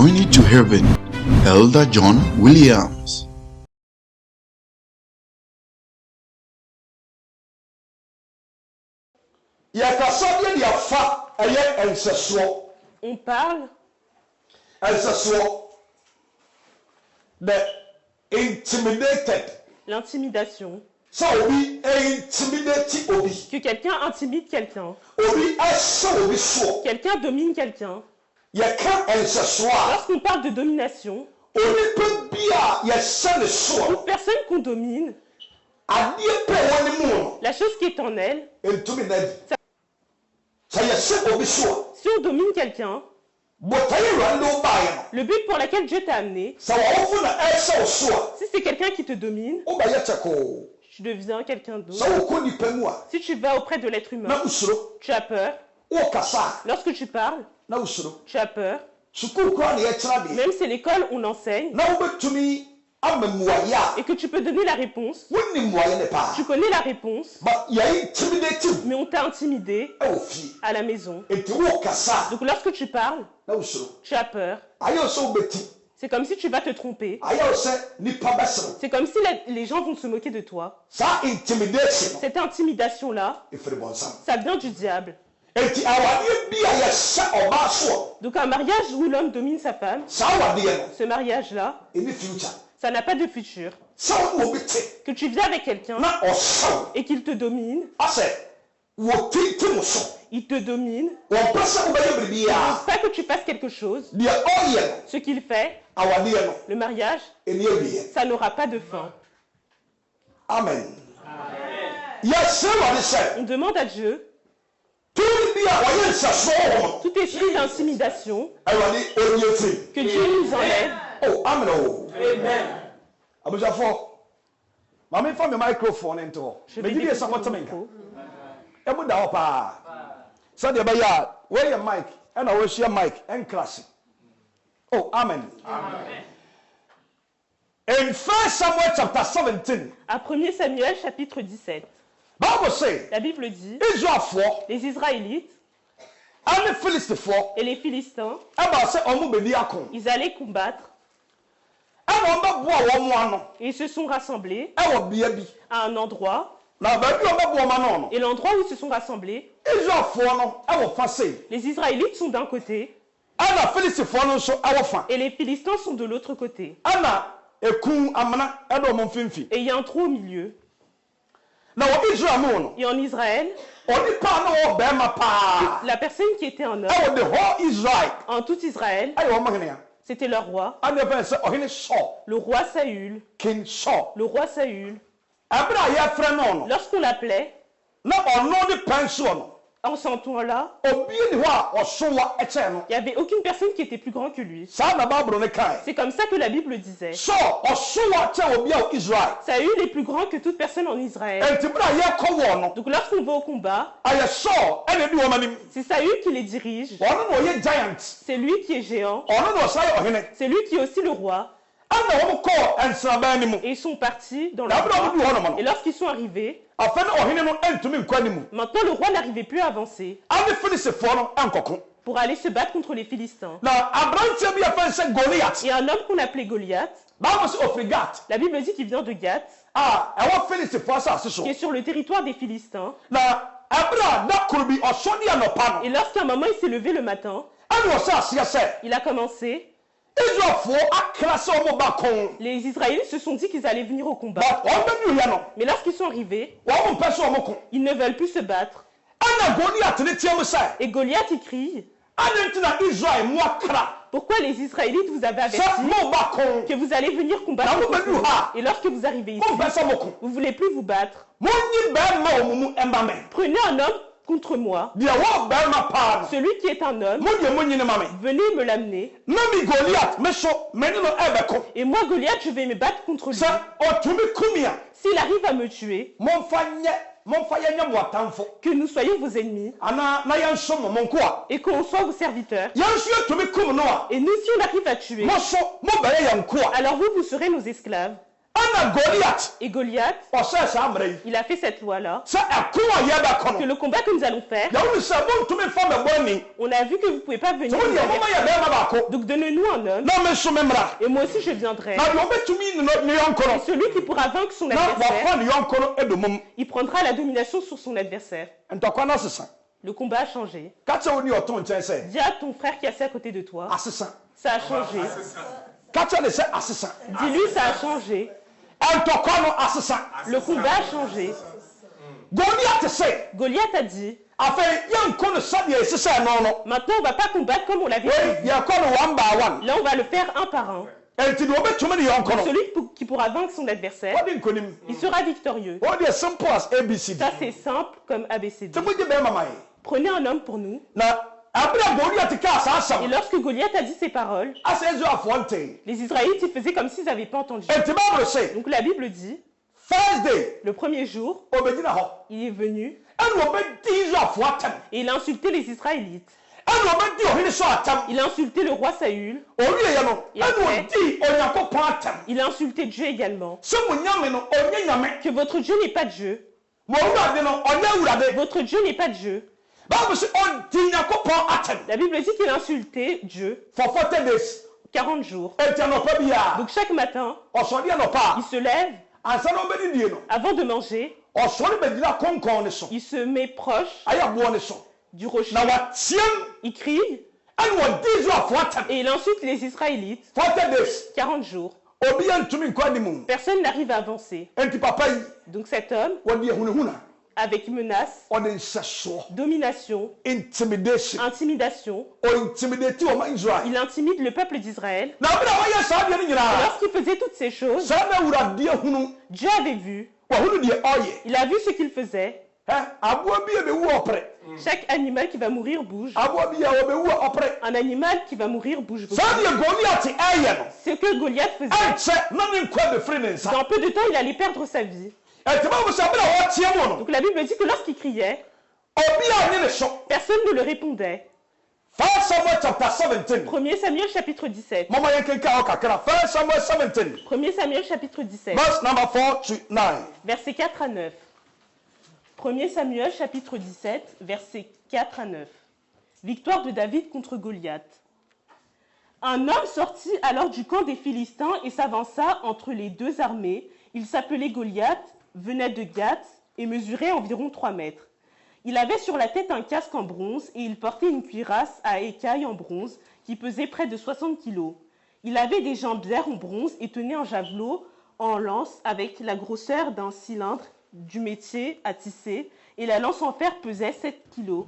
Journey to Heaven, Elder John Williams. On parle l'intimidation. Que quelqu'un intimide quelqu'un. Quelqu'un domine quelqu'un. Lorsqu'on parle de domination, toute personne qu'on domine, la chose qui est en elle, si on domine quelqu'un, le but pour lequel Dieu t'a amené, si c'est quelqu'un qui te domine, tu deviens quelqu'un d'autre. Si tu vas auprès de l'être humain, tu as peur. Lorsque tu parles, tu as peur. Même si l'école, on enseigne, et que tu peux donner la réponse, tu connais la réponse, mais on t'a intimidé à la maison. Donc lorsque tu parles, tu as peur. C'est comme si tu vas te tromper. C'est comme si les gens vont se moquer de toi. Cette intimidation-là, ça vient du diable. Donc un mariage où l'homme domine sa femme, ce mariage-là, ça n'a pas de futur. Que tu viens avec quelqu'un et qu'il te domine, il te domine, il ne veut pas que tu fasses quelque chose. Ce qu'il fait, le mariage, ça n'aura pas de fin. Amen. On demande à Dieu, tout esprit d'intimidation, que Dieu nous enlève. Oh, amen. Amen. Je microphone into. Je vais déposer mon micro. Where your mic? And I will share mic and classic. Oh, amen. In 1 Samuel chapter 17. À 1 Samuel chapitre 17. Bible say, la Bible dit, les Israélites et les Philistins, ils allaient combattre. Et ils se sont rassemblés à un endroit. Et l'endroit où ils se sont rassemblés, les Israélites sont d'un côté et les Philistins sont de l'autre côté. Et il y a un trou au milieu. Et en Israël, la personne qui était un homme, en tout Israël, c'était leur roi, le roi Saül. Le roi Saül. Lorsqu'on l'appelait, en ce temps-là, il n'y avait aucune personne qui était plus grand que lui. C'est comme ça que la Bible disait. Saül est plus grand que toute personne en Israël. Donc lorsqu'on va au combat, c'est Saül qui les dirige. C'est lui qui est géant. C'est lui qui est aussi le roi. Et ils sont partis dans le roi. Et lorsqu'ils sont arrivés, maintenant le roi n'arrivait plus à avancer pour aller se battre contre les Philistins. Et un homme qu'on appelait Goliath, la Bible dit qu'il vient de Gath, qui est sur le territoire des Philistins. Et lorsqu'à un moment il s'est levé le matin, il a commencé. Les Israélites se sont dit qu'ils allaient venir au combat. Mais lorsqu'ils sont arrivés, ils ne veulent plus se battre. Et Goliath il crie, pourquoi les Israélites vous avez averti que vous allez venir combattre contre nous? Et lorsque vous arrivez ici, vous ne voulez plus vous battre. Prenez un homme contre moi, celui qui est un homme, venez me l'amener. Et moi, Goliath, je vais me battre contre lui. S'il arrive à me tuer, que nous soyons vos ennemis et qu'on soit vos serviteurs. Et nous, si on arrive à tuer, alors vous serez nos esclaves. Et Goliath, il a fait cette loi-là. Que le combat que nous allons faire, on a vu que vous ne pouvez pas venir. Donc donnez-nous un homme. Et moi aussi je viendrai. Et celui qui pourra vaincre son adversaire, il prendra la domination sur son adversaire. Le combat a changé. Dis à ton frère qui est assis à côté de toi, ça a changé. Dis-lui, ça a changé. Le combat a changé. Goliath a dit, maintenant on ne va pas combattre comme on l'avait dit. Là on va le faire un par un. Celui qui pourra vaincre son adversaire, il sera victorieux. Ça c'est simple comme ABCD. Prenez un homme pour nous. Et lorsque Goliath a dit ces paroles, les Israélites ils faisaient comme s'ils n'avaient pas entendu. Donc la Bible dit, le premier jour, il est venu et il a insulté les Israélites. Il a insulté le roi Saül. Et après, il a insulté Dieu également. Que votre Dieu n'est pas Dieu. Votre Dieu n'est pas Dieu. La Bible dit qu'il a insulté Dieu 40 jours. Donc chaque matin, il se lève avant de manger. Il se met proche du rocher. Il crie et il insulte les Israélites 40 jours. Personne n'arrive à avancer. Donc cet homme, avec menace, domination, intimidation, il intimide le peuple d'Israël. Lorsqu'il faisait toutes ces choses, Dieu avait vu. Il a vu ce qu'il faisait. Chaque animal qui va mourir bouge. Un animal qui va mourir bouge beaucoup. Ce que Goliath faisait, dans peu de temps, il allait perdre sa vie. Donc la Bible dit que lorsqu'il criait, personne ne le répondait. 1 Samuel chapitre 17. 1 Samuel chapitre 17. Versets 4 à 9. 1 Samuel chapitre 17, versets 4 à 9. Victoire de David contre Goliath. Un homme sortit alors du camp des Philistins et s'avança entre les deux armées. Il s'appelait Goliath, venait de Gath et mesurait environ 3 mètres. Il avait sur la tête un casque en bronze et il portait une cuirasse à écailles en bronze qui pesait près de 60 kilos. Il avait des jambières en bronze et tenait un javelot en lance avec la grosseur d'un cylindre du métier à tisser et la lance en fer pesait 7 kilos.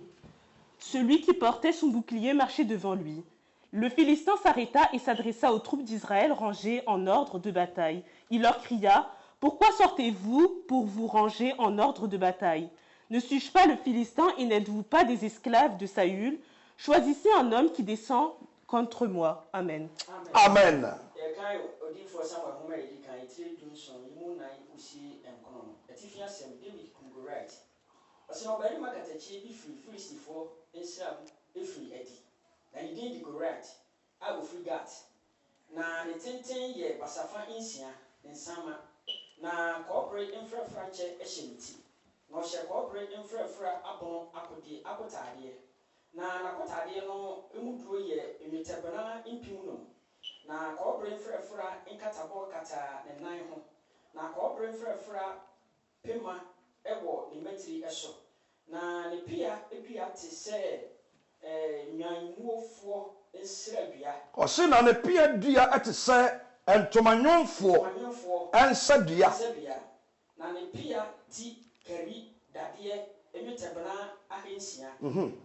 Celui qui portait son bouclier marchait devant lui. Le Philistin s'arrêta et s'adressa aux troupes d'Israël rangées en ordre de bataille. Il leur cria « Pourquoi sortez-vous pour vous ranger en ordre de bataille ? Ne suis-je pas le Philistin et n'êtes-vous pas des esclaves de Saül ? Choisissez un homme qui descend contre moi. Amen. » Amen. na corporate infrastructure eshemiti no she corporate infrastructure abon akodi akotade na nakotade no emuduro ye emitebana impim no na corporate infrastructure inkatabo kata ne nan ho na corporate infrastructure pema ewo ne matiri eso na ne pia epia te se nyanmuofo ensradua o na ne pia dua ate se entomanyonfo ensadua na ne pia ti kari dadie emetebana ahensia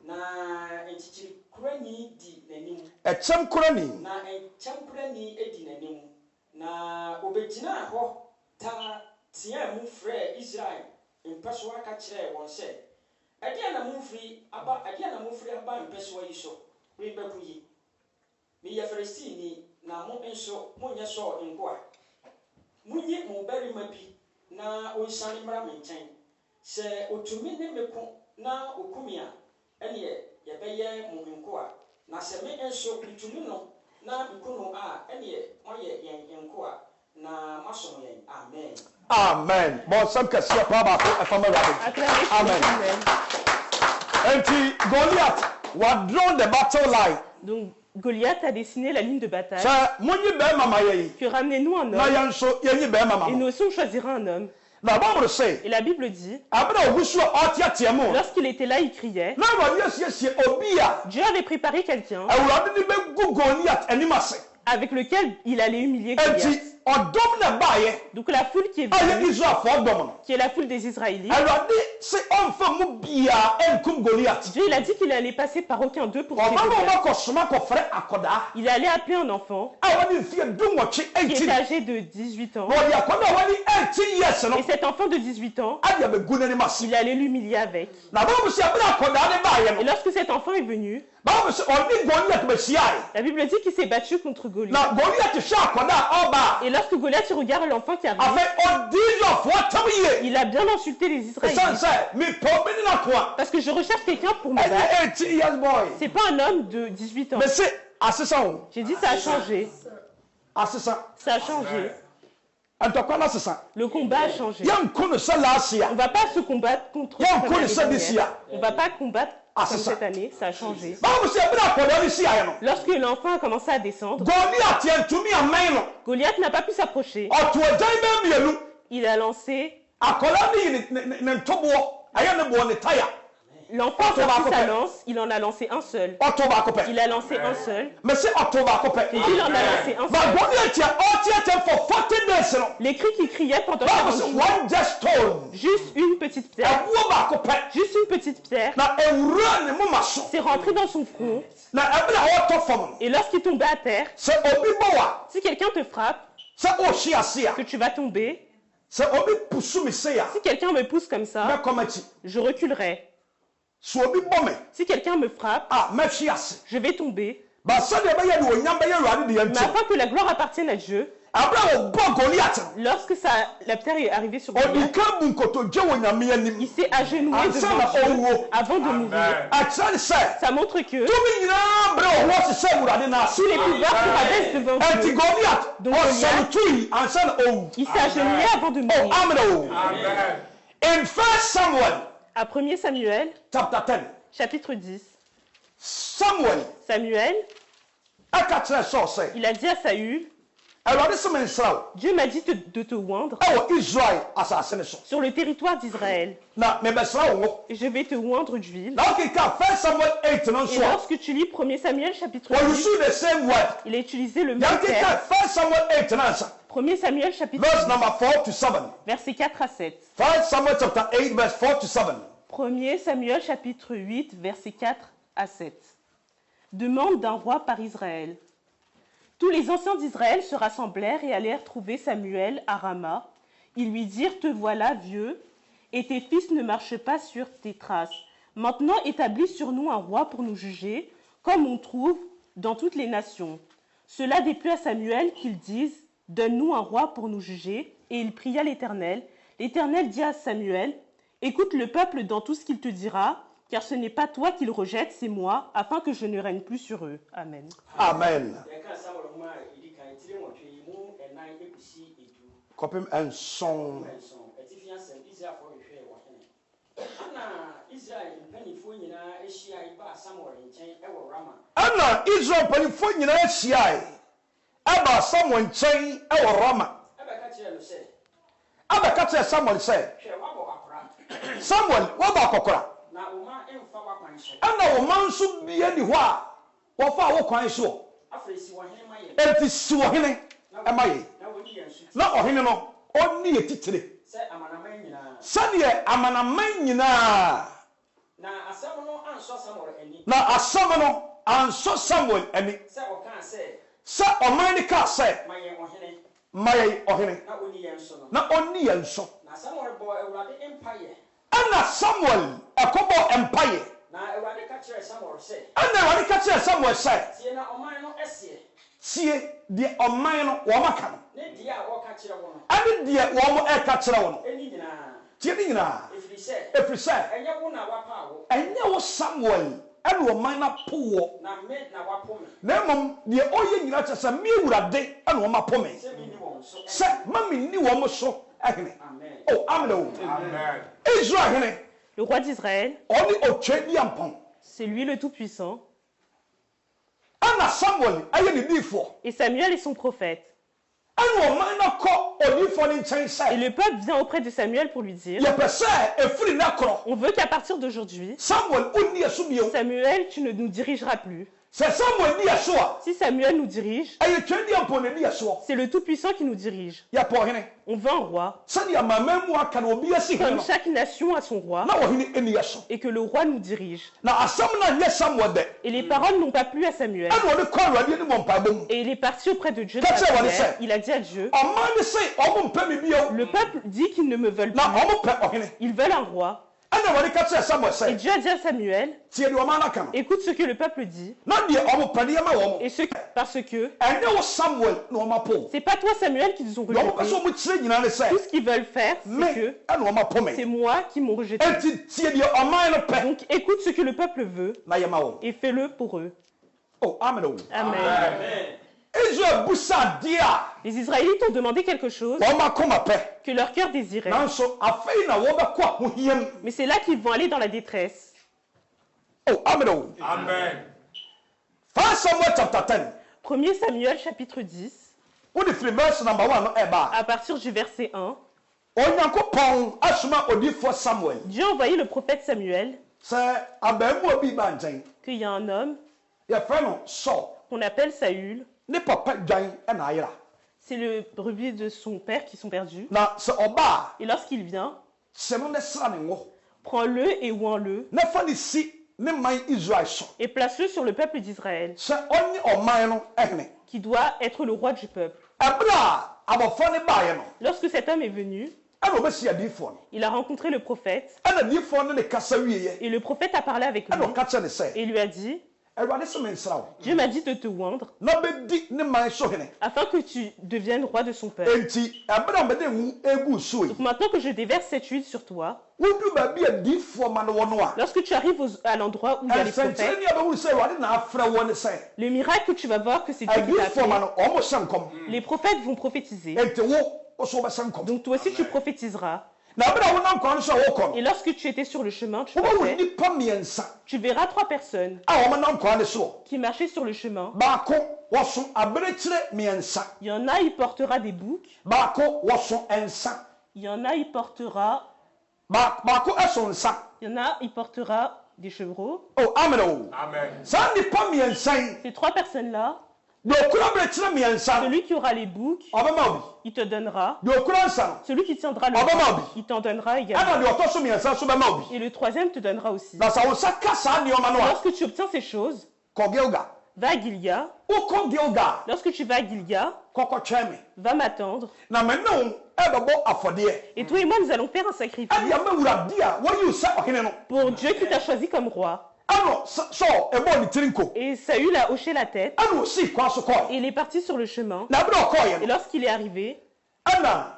na enchichiri kurani di nanim echem kurani na enchem kurani edi nanim na obegina ho ta tia mu frɛ Israel mpeso aka kyerɛ wɔn sɛ adia na mu firi aba mpeso yi so we beku yi me ye Filistini na mo enso mo nye so nkoa munyi mo barima bi na onhyane mra me nkyɛn sɛ otumi ne meko na okumia ene ye bɛyɛ mo nkoa na sɛ me enso bitumi no na nkono a ene moyɛ yen nkoa Amen. Bon, ça me casse pas ma Amen. And Goliath was drawn the battle line. Donc Goliath a dessiné la ligne de bataille. Que ramenez-nous un homme. Et nous aussi on choisira un homme. Et la Bible dit, lorsqu'il était là, il criait. Dieu avait préparé quelqu'un avec lequel il allait humilier Goliath. Donc la foule qui est venue, qui est la foule des Israélites, Dieu il a dit qu'il allait passer par aucun d'eux pour tuer Goliath. Il allait appeler un enfant qui était âgé de 18 ans. Et cet enfant de 18 ans, il allait l'humilier avec. Et lorsque cet enfant est venu, la Bible dit qu'il s'est battu contre Goliath. Et lorsque Goliath regarde l'enfant qui arrive, il a bien insulté les Israélites. Parce que je recherche quelqu'un pour me battre. C'est pas un homme de 18 ans. J'ai dit ça a changé. Ça a changé. Le combat a changé. On ne va pas se combattre contre on ne va pas combattre comme cette année, ça a changé. Lorsque l'enfant a commencé à descendre, Goliath n'a pas pu s'approcher. Il a lancé. L'enfant a sorti sa lance, il en a lancé un seul. Il a lancé un seul. Et il en a lancé un seul. Les cris qui criaient pendant 40 jours, juste une petite pierre, juste une petite pierre, s'est rentrée dans son front. Et lorsqu'il tombait à terre, si quelqu'un te frappe, que tu vas tomber, si quelqu'un me pousse comme ça, je reculerai. Si quelqu'un me frappe, je vais tomber. Mais afin que la gloire appartienne à Dieu, lorsque la pierre est arrivée sur Goliath, il s'est agenouillé devant Dieu avant de mourir. Ça montre que tous les pouvoirs se rabaissent devant Dieu. Donc Goliath, il s'est agenouillé avant de mourir. In 1 Samuel, à 1 Samuel, chapitre 10, Samuel, il a dit à Saül, Dieu m'a dit de te oindre sur le territoire d'Israël. Et je vais te oindre d'huile. Et lorsque tu lis 1 Samuel chapitre 10, il a utilisé le même terme. 1 Samuel chapitre 10, versets 4 à 7. 1 Samuel chapter 8, verse 4 to 7. 1 Samuel chapitre 8, versets 4 à 7. Demande d'un roi par Israël. Tous les anciens d'Israël se rassemblèrent et allèrent trouver Samuel à Rama. Ils lui dirent, te voilà vieux, et tes fils ne marchent pas sur tes traces. Maintenant établis sur nous un roi pour nous juger, comme on trouve dans toutes les nations. Cela déplut à Samuel qu'il dise, donne-nous un roi pour nous juger. Et il pria l'Éternel. L'Éternel dit à Samuel, écoute le peuple dans tout ce qu'il te dira, car ce n'est pas toi qu'il rejette, c'est moi, afin que je ne règne plus sur eux. Amen. Amen. Kopim un son. Anna Israel panifo nyina ahyia aba Samuel nkyɛn ɛwɔ Rama. Abɛka kyerɛ Samuel sɛ Samuel waba akɔkora. Ɛna wo man nso bie ni hɔ a wɔfa wo kwan so. Enti si wɔ hene ɛma yɛ. Na ɔhene no ɔni yɛ titire. Sɛdeɛ amanaman nyinaa. Na asɛm no ansɔ Samuel ani. Sɛ ɔman ne kaa sɛ ma yɛ ɔhene. Na ɔni yɛ nso. Ɛna Samuel ɛkɔbɔ mpaeɛ. Ɛna Awurade ka kyerɛ Samuel sɛ tie deɛ ɔman no wɔn aka no. Ɛne deɛ wɔn ɛka kyerɛ wɔn. Tie ne nyinaa. Ɛfiri sɛ ɛnyɛ wo Samuel ɛna ɔman na po wɔ na me na wapo me na mmom deɛ ɔyɛ nyina kyɛ sɛ me awurade ɛna ɔma po me sɛ menni wɔn so sɛ ma menni wɔn so ɛhene amen oh amen o Amen. Israel hene Le roi d'Israël, ɔne ɔtwa di ampɔn c'est lui le Tout-Puissant. ɛna Samuel ɛyɛ ne diifoɔ Et Samuel est son prophète. ɛna ɔman na kɔ odiifoɔ ne nkyɛn Et sɛ le peuple vient auprès de Samuel pour lui dire, yɛpɛ sɛ efiri ne korɔ on veut qu'à partir d'aujourd'hui, Samuel onni ɛso bio Samuel, tu ne nous dirigeras plus. sɛ Samuel di ɛso a Si Samuel nous dirige, ɛyɛ twa di ampɔn na di ɛsoɔ c'est le Tout-Puissant qui nous dirige. yɛpɛ ɔhene On veut un roi, sɛdeɛ mama mu aka na obi asi hene comme no chaque nation a son roi, na ɔhene ɛni ɛso et que le roi nous dirige. na asɛm no anyɛ Samuel dɛ Et les paroles n'ont pas plu à Samuel. ɛna ɔde kɔ awurade anim wɔ mpaebɔ mu Et il est parti auprès de Dieu. Qu'est-ce dans la que prière. ça? Il a dit à Dieu, ɔman ne sɛ ɔmo mpɛ me bio le peuple dit qu'ils ne me veulent na plus. ɔmo pɛ ɔhene Ils veulent un roi. ɛna wɔde ka kyerɛ Samuel Et sɛ Dieu a dit à Samuel, tie deɛ ɔman no aka no écoute ce que le peuple dit. na deɛ ɔmo pɛ deɛ ma wɔn Et parce que ɛnyɛ wo Samuel na ɔma po c'est pas toi Samuel qui nous ont deɛ ɔmo pɛ rejetés. sɛ ɔmo kyerɛ nyinaa ne sɛ Tout ce qu'ils veulent faire, me c'est que ɛna ɔma po me c'est moi qui m'ont rejeté. ɛnti tie deɛ ɔman no pɛ Donc écoute ce que le peuple veut na yɛma wɔn et fais-le pour eux. oh amen o Amen. amen Israel busa adeɛ a Les Israélites ont demandé quelque chose wɔn akoma pɛ que leur cœur désirait. nanso afei na wɔbɛkɔ ahohiam Mais c'est là qu'ils vont aller dans la détresse. oh amen o Amen. 1 Samuel chapter 10 1er Samuel chapitre 10, wode firi verse number 1 no ɛba à partir du verset 1, a onyankopɔn asoma odiifoɔ Samuel Dieu a envoyé le prophète Samuel sɛ abarimaa bi ba nkyɛn qu'il y a un homme yɛfrɛ no Saul qu'on appelle Saül. ne papa dwan ɛna ayera C'est le brebis de son père qui sont perdus. na sɛ ɔba Et lorsqu'il vient, a hyɛ no ne sra ne ngo prends-le et oins-le na fa ne si ne man Israel so et place-le sur le peuple d'Israël, sɛ ɔne ɔman no ɛhene qui doit être le roi du peuple. ɛberɛ a abɔfra ne baeɛ no Lorsque cet homme est venu, ɛna ɔbɛsi adiifoɔ no il a rencontré le prophète ɛna adiifoɔ no ne kasa wieɛ et le prophète a parlé avec lui ɛna ɔka kyerɛ ne sɛ et lui a dit, awurade sɛ mensra wo Dieu m'a dit de te oindre na bɛdi ne man so hene afin que tu deviennes roi de son peuple. enti ɛberɛ a mɛde ngu egu so yi Donc maintenant que je déverse cette huile sur toi, wodu baabi a adiifoɔ ma no wɔ no a lorsque tu arrives à l'endroit où il y a les prophètes, ɛnsɛnkyerɛnne a bɛhu sɛ awurade na afrɛ wɔ ne sɛ le miracle que tu vas voir que c'est Dieu qui t'a adiifoɔ ma appelé. no ɔmo hyɛ nkɔm Les prophètes vont prophétiser. enti wo so wobɛhyɛ nkɔm Donc toi aussi tu prophétiseras. na ɛberɛ a wonam kwan no so a wokɔ Et no lorsque tu étais sur le chemin, tu wobɛhu passais, nnipa mmiɛnsa tu verras 3 personnes a ɔmonam kwan no so qui marchaient sur le chemin. baako wɔso abirekyire mmiɛnsa Il y en a, il portera des boucs. baako wɔso nsa Il y en a, il portera, baako ɛso nsa il y en a, il portera des chevreaux. oh amen o Amen. saa nnipa mmiɛnsa yi Ces 3 personnes-là, deɛ okura abirekyire mmiɛnsa no celui qui aura les boucs, ɔbɛma obi il te donnera. deɛ okura nsa no Celui qui tiendra le Ah, bah, bah, bouc, oui. il t'en donnera également. ɛna deɛ ɔtɔ so mmiɛnsa nso bɛma obi Et le 3e te donnera aussi. na sɛ wo nsa ka saa nneɛma no a Lorsque tu obtiens ces choses, kɔ Gilgal va à Gilga. wokɔ Gilgal Lorsque tu vas à Gilga, kɔkɔtwɛn me va m'attendre. na me ne wo ɛbɛbɔ afɔdeɛ Et toi et moi, nous allons faire un sacrifice ɛde ama awurade a wɔyi wo sɛ ɔhene no pour Dieu qui t'a choisi comme roi. ɛno Saul ɛbɔɔ ne tiri nko Et Saül a hoché la tête ɛna osii kwan so kɔɔ et il est parti sur le chemin. na ɛberɛ a ɔkɔɔyɛ Et no lorsqu'il est arrivé, ɛna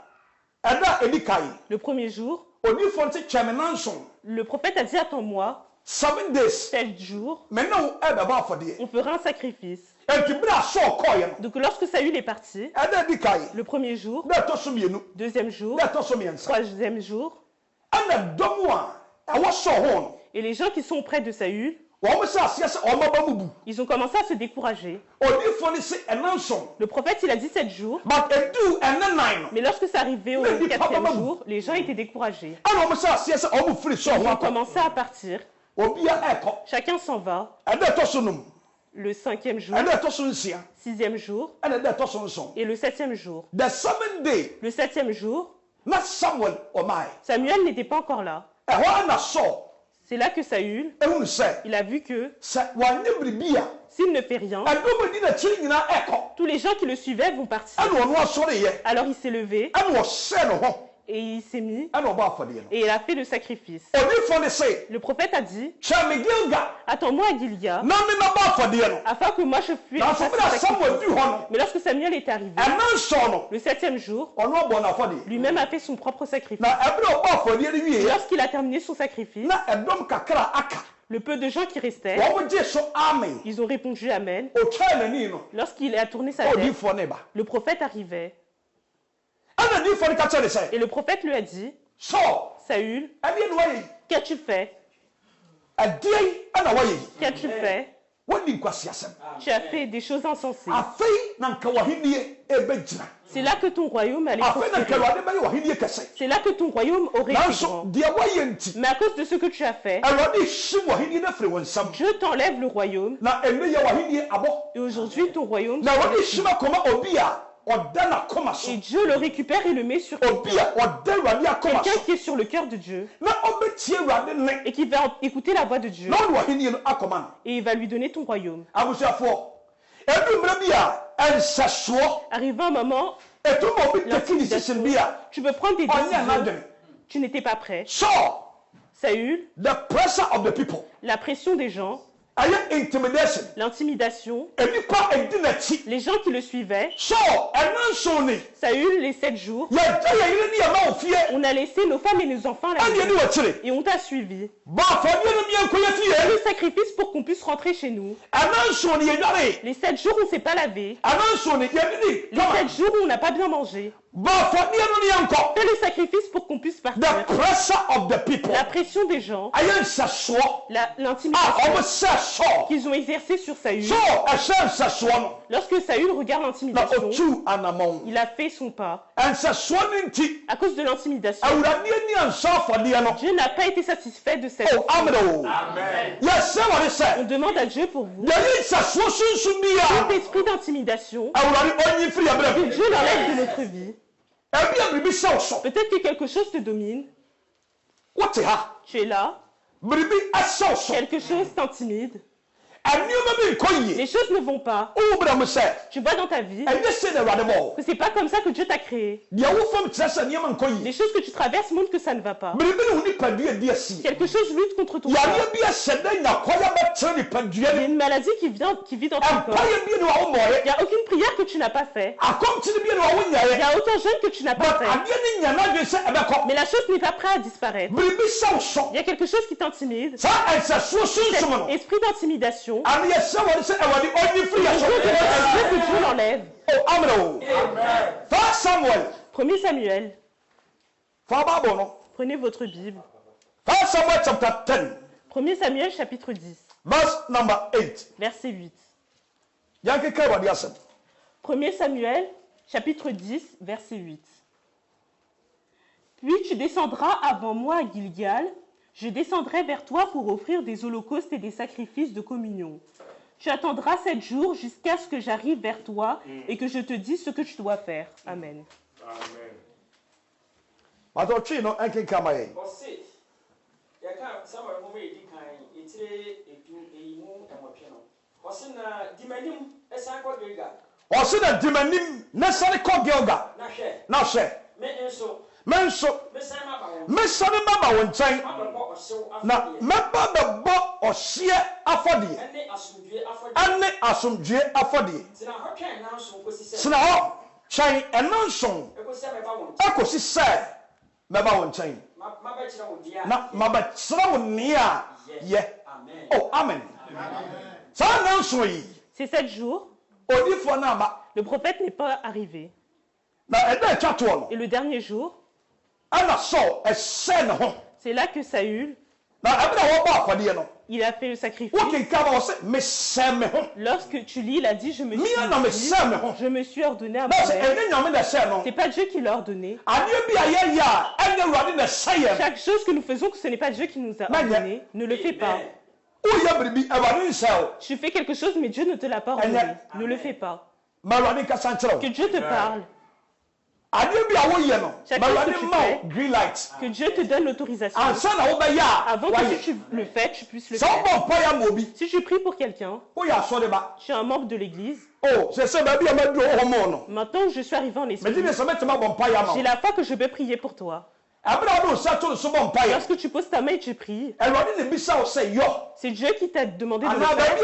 ɛda a ɛdi kae le premier jour, odiyifoɔ no te twɛn me nanson le prophète a dit, attends-moi, 7 days 7 jours, me ne wo ɛbɛbɔ afɔdeɛ on fera un sacrifice. enti berɛ a Saul kɔɔyɛ no Donc lorsque Saül est parti, ɛda a ɛdi kae le premier jour, da ɛtɔ so mmienu 2e jour, da ɛtɔ so mmiɛnsa 3e jour, ɛna dɔm a ɛwɔ Saul ho no et les gens qui sont auprès de Saül, wɔn mo sɛ aseɛ sɛ ɔmaba mu bu ils ont commencé à se décourager. odiyifoɔ no se ɛnanson Le prophète, il a dit 7 jours, but ɛduu ɛne nan no mais lorsque c'est arrivé au Mais dis pas, 4e maman. jour, les gens étaient découragés. ɛna wɔn sɛ aseɛ sɛ ɔmo firi Saul Ils ho ont akɔ commencé à partir. obia ɛkɔ Chacun s'en va. ɛda ɛtɔ so nom Le 5e jour, ɛda ɛtɔ so nsia 6e jour ɛna ɛda ɛtɔ so nson et le 7e jour. the 7th day Le 7e jour, na Samuel ɔmae Samuel n'était pas encore là. ɛhɔ ana Saul C'est là que Saül, ehunu sɛ il a vu que sɛ wɔanyɛ biribi a s'il ne fait rien, ɛdɔm adi n'akyiri nyinaa ɛkɔ tous les gens qui le suivaient vont partir. ɛna ɔno asɔreyɛ Alors il s'est levé ɛna ɔhyɛ ne ho et il s'est mis ɛna ɔbɔ afɔdeɛ no et il a fait le sacrifice. odiyifoɔ no se Le prophète a dit, twɛn me Gilgal attends-moi à Gilga, na me nabɔ afɔdeɛ no afin que moi je puisse nanso faire bere a ce Samuel sacrifice. du hɔ no Mais lorsque Samuel est arrivé, ɛnanson no le 7e jour, ɔno ɔbɔ n'afɔdeɛ lui-même a fait son propre sacrifice. na ɛberɛ a ɔbɔ afɔdeɛ no Et wieɛ lorsqu'il a terminé son sacrifice, na ɛdɔm kakra aka Le peu de gens qui restaient, ils ont répondu Amen. Lorsqu'il a tourné sa tête, le prophète arrivait. Et le prophète lui a dit, Saül, qu'as-tu fait? Qu'as-tu fait? Tu as fait des choses insensées. C'est là que ton royaume allait prospérer. C'est là que ton royaume aurait été grand. Mais à cause de ce que tu as fait, Dieu t'enlève le royaume. Et aujourd'hui, ton royaume et Dieu le récupère et le met sur quelqu'un qui est sur le cœur de Dieu et qui va écouter la voix de Dieu et il va lui donner ton royaume. Arrivé un moment, tu peux prendre des décisions. Tu n'étais pas prêt. Saül, la pression des gens, l'intimidation, les gens qui le suivaient. Saül, les 7 jours, on a laissé nos femmes et nos enfants à la maison et on t'a suivi. Le sacrifice pour qu'on puisse rentrer chez nous. Les 7 jours où on ne s'est pas lavé. Les 7 jours où on n'a pas bien mangé. Fais le sacrifice pour qu'on puisse partir. La pression des gens, l'intimidation qu'ils ont exercée sur Saül. Lorsque Saül regarde l'intimidation, il a fait son pas. À cause de l'intimidation, Dieu n'a pas été satisfait de cette offrande. On demande à Dieu pour vous. Tout esprit d'intimidation, que Dieu l'enlève de notre vie. Peut-être que quelque chose te domine. Tu es là. Quelque chose t'intimide. Les choses ne vont pas. Tu vois dans ta vie que c'est pas comme ça que Dieu t'a créé. Les choses que tu traverses montrent que ça ne va pas. Quelque chose lutte contre ton corps. Il y a une maladie qui vit dans ton corps. Il n'y a aucune prière que tu n'as pas fait. Il y a autant de jeûne que tu n'as pas fait. Mais la chose n'est pas prête à disparaître. Il y a quelque chose qui t'intimide. Cet esprit d'intimidation. Que Dieu l'enlève. 1 Samuel. Prenez votre Bible. 1 Samuel chapitre 10. Verset 8. 1 Samuel chapitre 10 verset 8. Puis tu descendras avant moi à Gilgal. Je descendrai vers toi pour offrir des holocaustes et des sacrifices de communion. Tu attendras 7 jours jusqu'à ce que j'arrive vers toi et que je te dise ce que tu dois faire. Amen. Mesane mama wonchen na meba bebo ohye afodie ane asomdue afodie sina ho chen enanson ekosi se meba wonchen na maba sira wonia ye oh amen ça nanson yi ces 7 jours odifo na ma le prophète n'est pas arrivé na eda twato et le dernier jour c'est là que Saül il a fait le sacrifice. Lorsque tu lis, il a dit je me suis ordonné à moi-même. C'est pas Dieu qui l'a ordonné. Chaque chose que nous faisons, que ce n'est pas Dieu qui nous a ordonné, ne le fais pas. Tu fais quelque chose, mais Dieu ne te l'a pas ordonné. Ne le fais pas. Que Dieu te parle. Chaque chose que tu fais, que Dieu te donne l'autorisation. Avant que tu le fais, tu puisses le faire. Si tu pries pour quelqu'un, tu es un membre de l'église. Maintenant, je suis arrivé en esprit. J'ai la foi que je peux prier pour toi. Lorsque tu poses ta main et tu pries, c'est Dieu qui t'a demandé de le faire.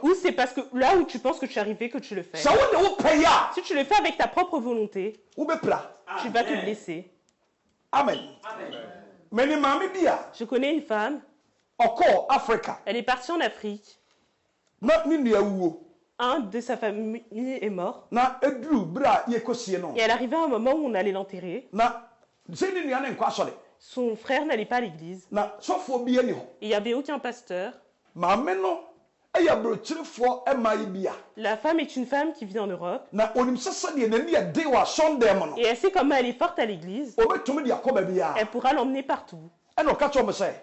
Ou c'est parce que là où tu penses que tu es arrivé que tu le fais. Si tu le fais avec ta propre volonté, tu vas te blesser. Amen. Je connais une femme. Africa. Elle est partie en Afrique. Un de sa famille est mort. Et elle arrivait à un moment où on allait l'enterrer. Son frère n'allait pas à l'église. Il n'y avait aucun pasteur. La femme est une femme qui vit en Europe. Et elle sait comment elle est forte à l'église. Elle pourra l'emmener partout.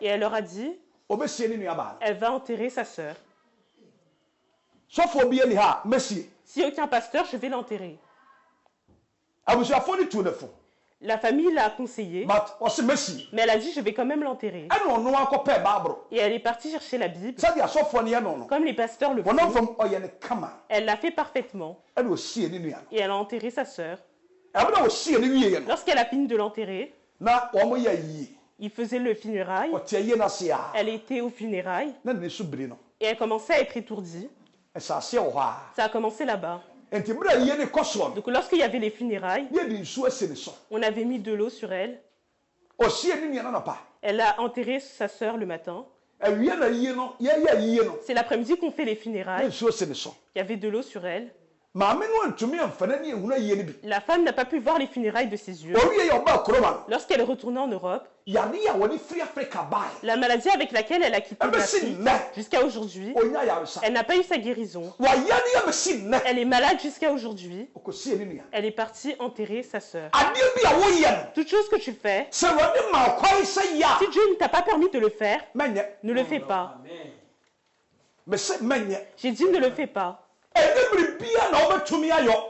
Et elle leur a dit, elle va enterrer sa sœur. Si aucun pasteur, je vais l'enterrer. La famille l'a conseillé, mais elle a dit, je vais quand même l'enterrer. Et elle est partie chercher la Bible, comme les pasteurs le font. Elle l'a fait parfaitement. Et elle a enterré sa sœur. Lorsqu'elle a fini de l'enterrer, il faisait le funérail. Elle était au funérail. Et elle commençait à être étourdie. Ça a commencé là-bas. Donc lorsqu'il y avait les funérailles, on avait mis de l'eau sur elle. Elle a enterré sa sœur le matin. C'est l'après-midi qu'on fait les funérailles. Il y avait de l'eau sur elle. La femme n'a pas pu voir les funérailles de ses yeux. Lorsqu'elle est retournée en Europe, la maladie avec laquelle elle a quitté l'Afrique jusqu'à aujourd'hui, elle n'a pas eu sa guérison. Elle est malade jusqu'à aujourd'hui. Elle est partie enterrer sa sœur. Toute chose que tu fais, si Dieu ne t'a pas permis de le faire, ne le fais pas. J'ai dit ne le fais pas.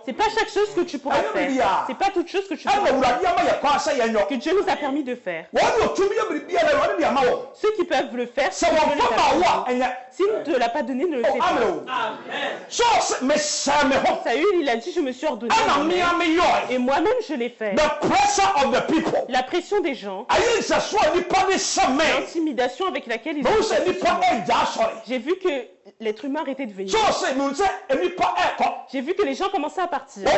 C'est pas chaque chose que tu pourras faire. C'est pas toute chose que tu pourras faire. Que Dieu nous a permis de faire. Ceux qui peuvent le faire, si Dieu ne te l'a pas donné, ne le fais pas. Saül, il a dit, je me suis ordonné. Et moi-même, je l'ai fait. La pression des gens, l'intimidation avec laquelle ils ont fait. J'ai vu que l'être humain arrêtait de venir. J'ai vu que les gens commençaient à partir.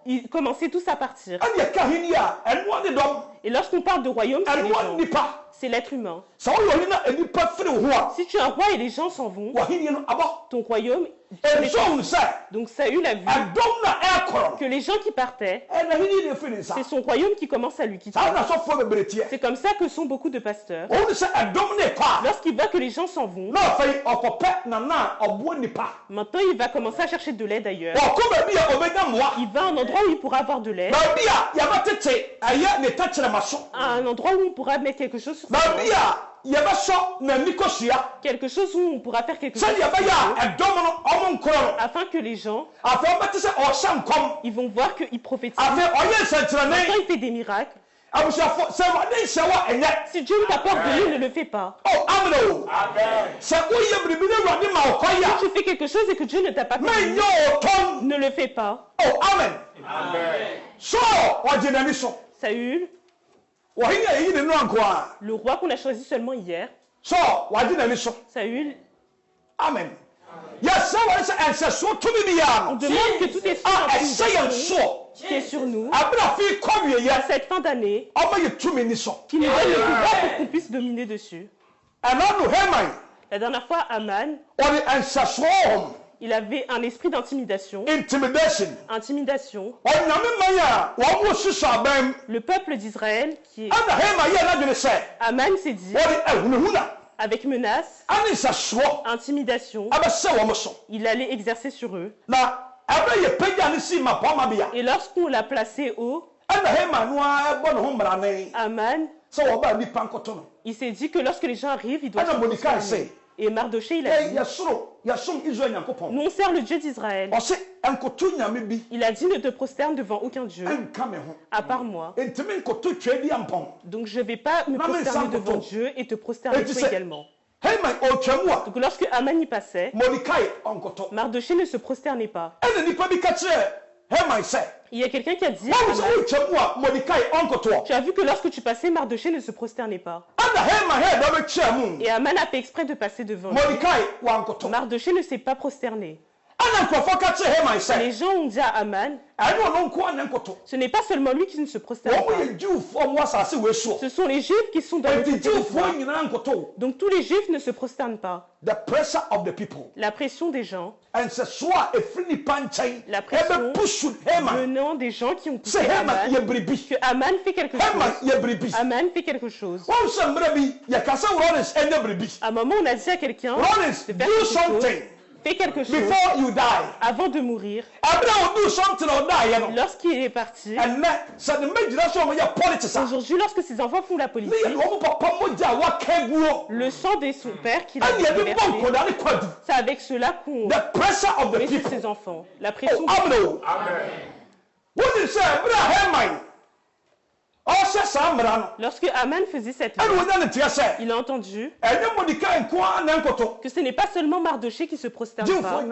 Ils commençaient tous à partir. Et lorsqu'on parle de royaume, c'est les gens. C'est l'être humain. Si tu es un roi et les gens s'en vont, ton royaume... Donc Saül a vu que les gens qui partaient, c'est son royaume qui commence à lui quitter. C'est comme ça que sont beaucoup de pasteurs. Lorsqu'il voit que les gens s'en vont, maintenant il va commencer à chercher de l'aide ailleurs. Il va à un endroit où il pourra avoir de l'aide. À un endroit où on pourra mettre quelque chose sur sa tête. Quelque chose où on pourra faire quelque chose afin que les gens ils vont voir qu'il prophétise. Maintenant il fait des miracles. Si Dieu ne t'a pas ordonné, ne le fais pas. Si tu fais quelque chose et que Dieu ne t'a pas permis, ne le fais pas. Saül, le roi qu'on a choisi seulement hier, Saül, Amen. On demande que tout est qui est sur nous à cette fin d'année, qui nous donne le pouvoir pour qu'on puisse dominer dessus. La dernière fois, Aman, il avait un esprit d'intimidation. Intimidation. Le peuple d'Israël qui est... Aman s'est dit, avec menace, intimidation, il allait exercer sur eux. Et lorsqu'on l'a placé haut, Aman, il s'est dit que lorsque les gens arrivent, il doit se prosterner. Et Mardoché, il a dit, nous on sert le Dieu d'Israël. Il a dit, ne te prosterne devant aucun Dieu, à part moi. Donc je ne vais pas me prosterner devant Dieu et te prosterner toi également. Donc lorsque Aman y passait, Mardoché ne se prosternait pas. Il y a quelqu'un qui a dit, tu as vu que lorsque tu passais, Mardoché ne se prosternait pas. Et Aman a fait exprès de passer devant lui. Mardoché ne s'est pas prosterné. Les gens ont dit à Aman, ce n'est pas seulement lui qui ne se prosterne pas. Ce sont les Juifs qui sont dans le territoire. Donc tous les Juifs ne se prosternent pas. La pression des gens. La pression venant des gens qui ont poussé Aman, que Aman fait quelque chose. Aman fait quelque chose. À un moment, on a dit à quelqu'un de faire quelque chose. Fais quelque chose avant de mourir. Lorsqu'il est parti, aujourd'hui, lorsque ses enfants font la politique, le sang de son père qu'il a versé, c'est avec cela qu'on met sur ses enfants. La pression de Lorsque Aman faisait cette loi, il a entendu que ce n'est pas seulement Mardoché qui se prosterne pas,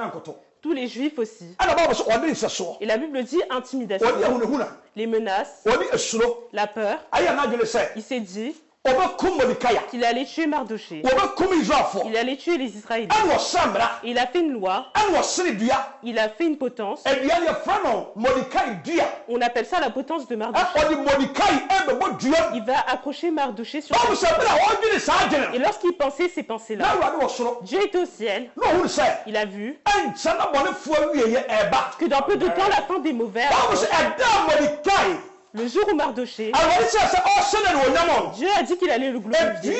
tous les Juifs aussi. Et la Bible dit intimidation, les menaces, la peur. Il s'est dit qu'il allait tuer Mardoché. Il allait tuer les Israélites. Il a fait une loi. Il a fait une potence. On appelle ça la potence de Mardoché. Il va accrocher Mardoché sur la Et lorsqu'il pensait ces pensées-là, Dieu était au ciel. Il a vu que dans peu de temps, la fin des mauvais le jour où Mardoché, Dieu a dit qu'il allait le glorifier.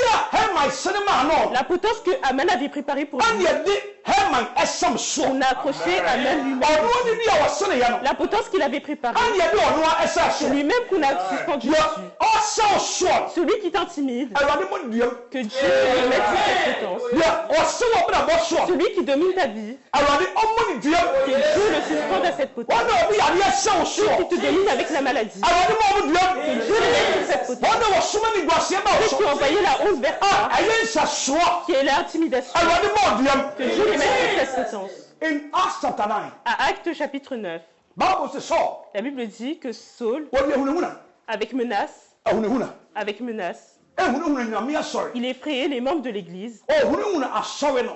La potence que Aman avait préparée pour lui, on a accroché Aman lui-même. La potence qu'il avait préparée, c'est lui-même qu'on a suspendu dessus. Celui qui t'intimide, que Dieu le mette sur cette potence. Celui qui domine ta vie, que Dieu le suspende à cette potence. Celui qui te domine avec la maladie, que Dieu le mette sur cette potence. Celui qui a envoyé la honte vers toi, qui est l'intimidation, que Dieu le mette sur cette potence. À Actes chapitre 9, la Bible dit que Saul, avec menace, il effrayait les membres de l'église.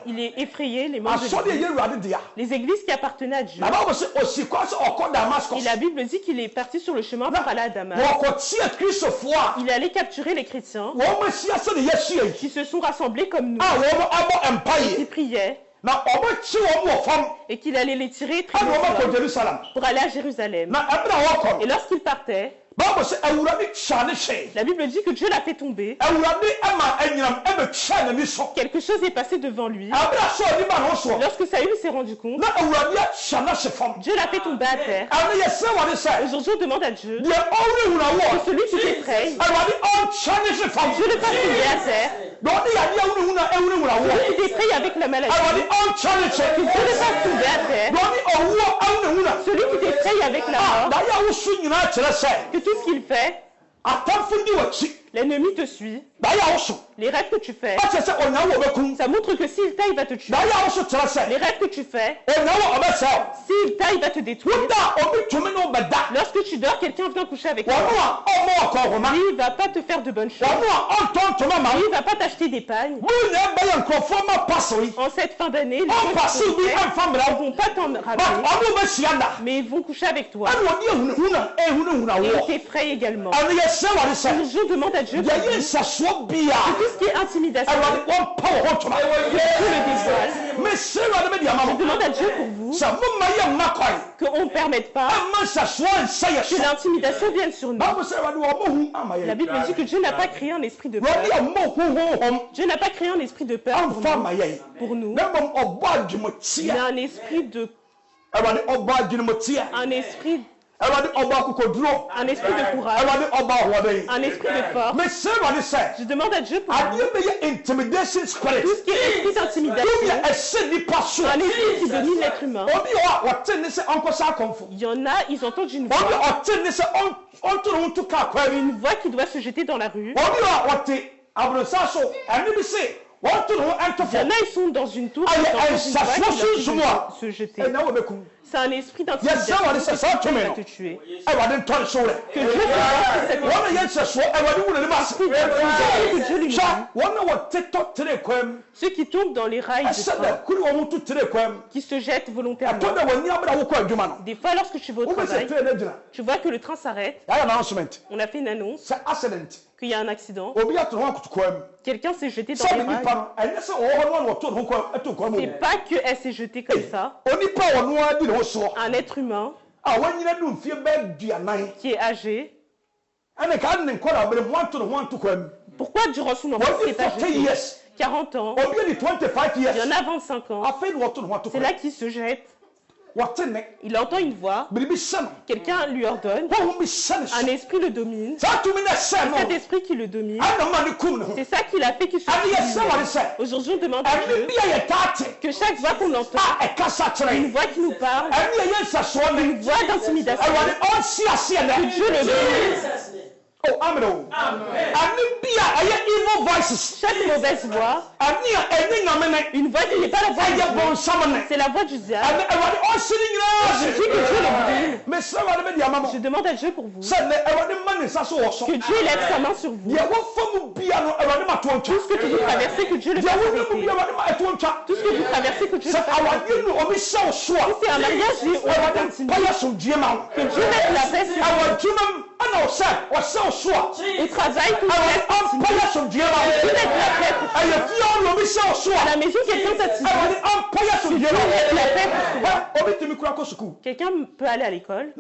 Il est effrayé les membres de l'église. Les églises qui appartenaient à Dieu. Et la Bible dit qu'il est parti sur le chemin pour aller à Damas. Il allait capturer les chrétiens qui se sont rassemblés comme nous, et qui priaient, et qu'il allait les tirer très loin pour aller à Jérusalem. Et lorsqu'il partait, la Bible dit que Dieu l'a fait tomber. Quelque chose est passé devant lui. Lorsque Saül s'est rendu compte, Dieu l'a fait tomber à terre. Aujourd'hui, on demande à Dieu que celui qui t'effraie, Dieu le fasse tomber à terre. Celui qui t'effraie avec la maladie, que Dieu le fasse tomber à terre. Celui qui t'effraie avec la mort, que tout ce qu'il fait, l'ennemi te suit. Les rêves que tu fais, ça montre que s'il taille, il va te tuer. Les rêves que tu fais, s'il taille, il va te détruire. Lorsque tu dors, quelqu'un vient coucher avec toi. Lui, il ne va pas te faire de bonnes choses. Lui, il ne va pas t'acheter des pagnes. En cette fin d'année, les gens ne vont pas t'en ramener, mais ils vont coucher avec toi. Et ils t'effrayent également. Je demande à Dieu que tout ce qui est intimidation, que Dieu le dévoile. Je demande à Dieu pour vous qu'on ne permette pas que l'intimidation vienne sur nous. La Bible dit que Dieu n'a pas créé un esprit de peur. Dieu n'a pas créé un esprit de peur pour nous. Il a un esprit de courage, un esprit de force. Je demande à Dieu pour vous tout ce qui est esprit d'intimidation, un esprit qui domine l'être humain. Il y en a, ils entendent une voix qui doit se jeter dans la rue. Il y en a, ils sont dans une tour, se jeter. C'est un esprit d'intimidation qui va te tuer. Que Dieu ceux qui tombent dans les rails de train, qui se jettent volontairement. Des fois, lorsque tu vas au travail, tu vois que le train s'arrête. On a fait une annonce qu'il y a un accident. Quelqu'un s'est jeté dans les rails. C'est pas qu'elle s'est jetée comme ça. Un être humain qui est âgé. Pourquoi durant son enfance il est âgé 40 ans. Il y en a 25 ans. C'est là qu'il se jette. Il entend une voix. Quelqu'un lui ordonne. Un esprit le domine. Cet esprit qui le domine. C'est ça qu'il a fait qu'il se domine. Aujourd'hui, on demande à Dieu que chaque voix qu'on entend, une voix qui nous parle, une voix d'intimidation, que Dieu le domine. Oh, amen. Chaque mauvaise voix, une voix qui n'est pas la voix du Dieu, c'est la voix du diable. Je dis que Dieu le brûle. Je demande à Dieu pour vous que Dieu lève sa main sur vous. Tout ce que tu dois traverser, que Dieu le fasse arrêter. Tout ce que vous traversez, que Dieu le fasse arrêter. Si c'est un mariage, on va continuer. Que Dieu mette la paix sur vous. Au travail, tout ça, Dieu mette la paix pour toi. À la maison, quelqu'un t'a tiré. Dieu mette la paix pour toi. Quelqu'un peut aller à l'école.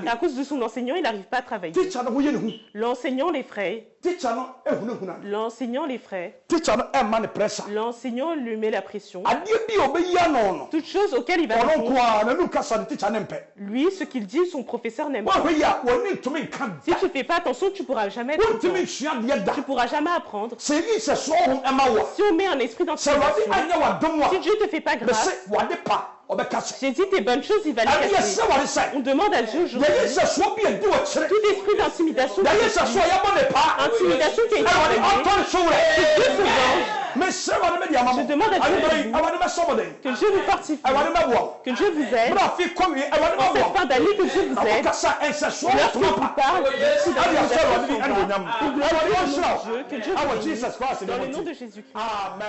Et à cause de son enseignant, il n'arrive pas à travailler. L'enseignant l'effraie. L'enseignant l'effraie. L'enseignant lui met la pression. Toutes choses auxquelles il va répondre. Lui, ce qu'il dit, son professeur n'aime pas. Si tu ne fais pas attention, tu ne pourras jamais être content. Tu ne pourras jamais apprendre. Si on met un esprit d'intimidation, si Dieu ne te fait pas grâce, j'ai dit tes bonnes choses, il va les casser. On demande à Dieu aujourd'hui. Tout esprit d'intimidation, intimidation qui a été que Dieu se venge. Je demande à Dieu que Dieu vous fortifie, que Dieu vous aide. En cette fin d'année, que Dieu vous aide. Lorsque vous parle, que Dieu vous bénisse. Dans le nom de Jésus-Christ. Amen.